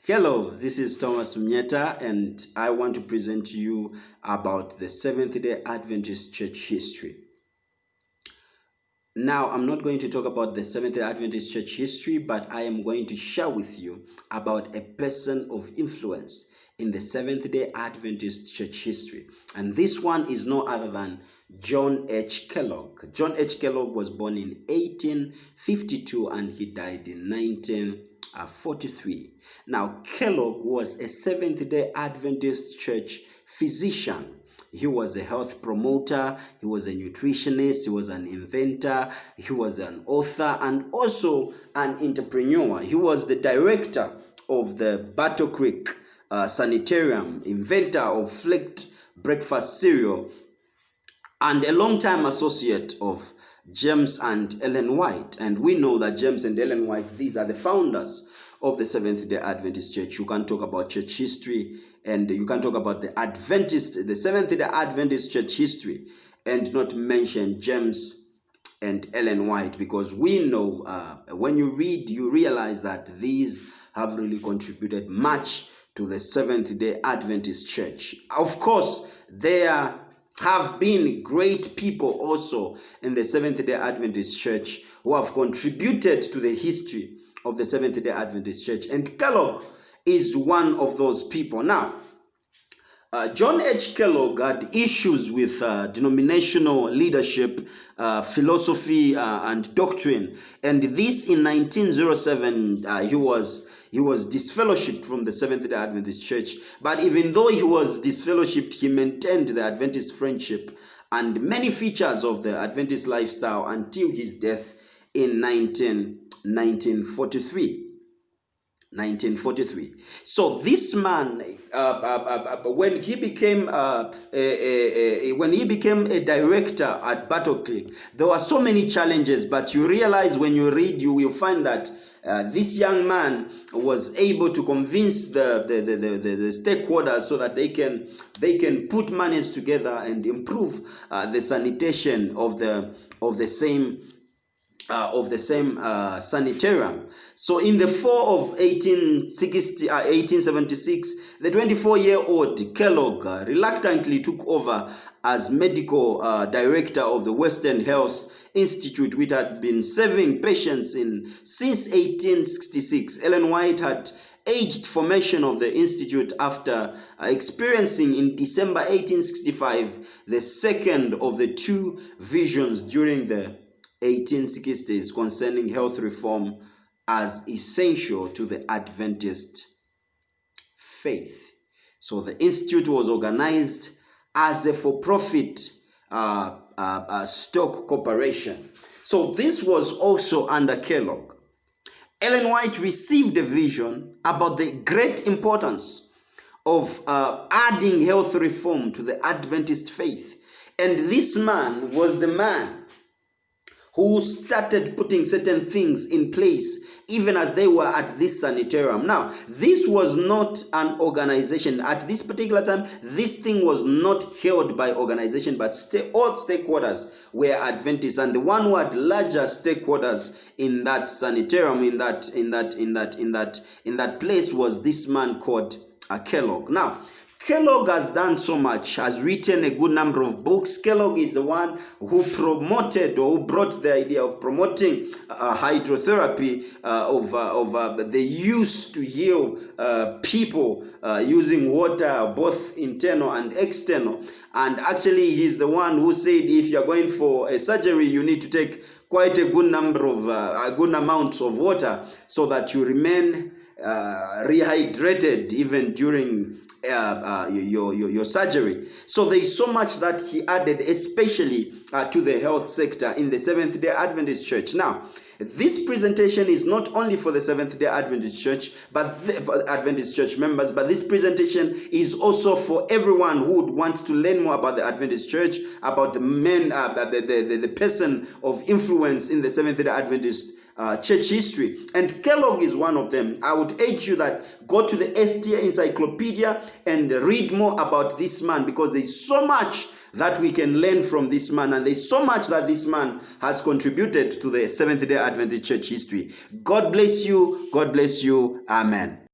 Hello, this is Thomas Munyeta, and I want to present to you about the Seventh-day Adventist Church history. Now, I'm not going to talk about the Seventh-day Adventist Church history, but I am going to share with you about a person of influence in the Seventh-day Adventist Church history. And this one is no other than John H. Kellogg. John H. Kellogg was born in 1852 and he died in 1943. Now, Kellogg was a Seventh-day Adventist Church physician. He was a health promoter, he was a nutritionist, he was an inventor, he was an author, and also an entrepreneur. He was the director of the Battle Creek Sanitarium, inventor of flaked breakfast cereal, and a long-time associate of James and Ellen White. And we know that James and Ellen White, these are the founders of the Seventh-day Adventist Church. You can talk about church history and you can talk about the Seventh-day Adventist Church history and not mention James and Ellen White, because we know when you read, you realize that these have really contributed much to the Seventh-day Adventist Church. Of course, there have been great people also in the Seventh-day Adventist Church who have contributed to the history of the Seventh-day Adventist Church, and Kellogg is one of those people. Now, John H. Kellogg had issues with denominational leadership, philosophy, and doctrine, and this in 1907 he was disfellowshipped from the Seventh-day Adventist Church. But even though he was disfellowshipped, he maintained the Adventist friendship and many features of the Adventist lifestyle until his death in 1943. So this man, when he became a director at Battle Creek, there were so many challenges. But you realize when you read, you will find that this young man was able to convince the stakeholders so that they can put monies together and improve the sanitation of the same sanitarium. So in the fall of 1876, the 24-year-old Kellogg reluctantly took over as medical director of the Western Health Institute, which had been serving patients since 1866. Ellen White had aged formation of the institute after experiencing in December 1865 the second of the two visions during the 1860s concerning health reform as essential to the Adventist faith. So the institute was organized as a for-profit stock corporation. So this was also under Kellogg. Ellen White received a vision about the great importance of adding health reform to the Adventist faith. And this man was the man who started putting certain things in place even as they were at this sanitarium. Now, this was not an organization. At this particular time, this thing was not held by organization, but all stakeholders were Adventists, and the one who had larger stakeholders in that sanitarium, in that place, was this man called Kellogg. Now, Kellogg has done so much, has written a good number of books. Kellogg is the one who promoted or who brought the idea of promoting hydrotherapy the use to heal people using water, both internal and external. And actually, he's the one who said if you're going for a surgery, you need to take quite a good number of good amounts of water so that you remain rehydrated even during your surgery. So there is so much that he added, especially to the health sector in the Seventh-day Adventist Church. Now, this presentation is not only for the Seventh-day Adventist Church, but for Adventist Church members, but this presentation is also for everyone who would want to learn more about the Adventist Church, about the men, the person of influence in the Seventh-day Adventist church history. And Kellogg is one of them. I would urge you that go to the SDA encyclopedia and read more about this man, because there's so much that we can learn from this man, and there's so much that this man has contributed to the Seventh-day Adventist church history. God bless you. God bless you. Amen.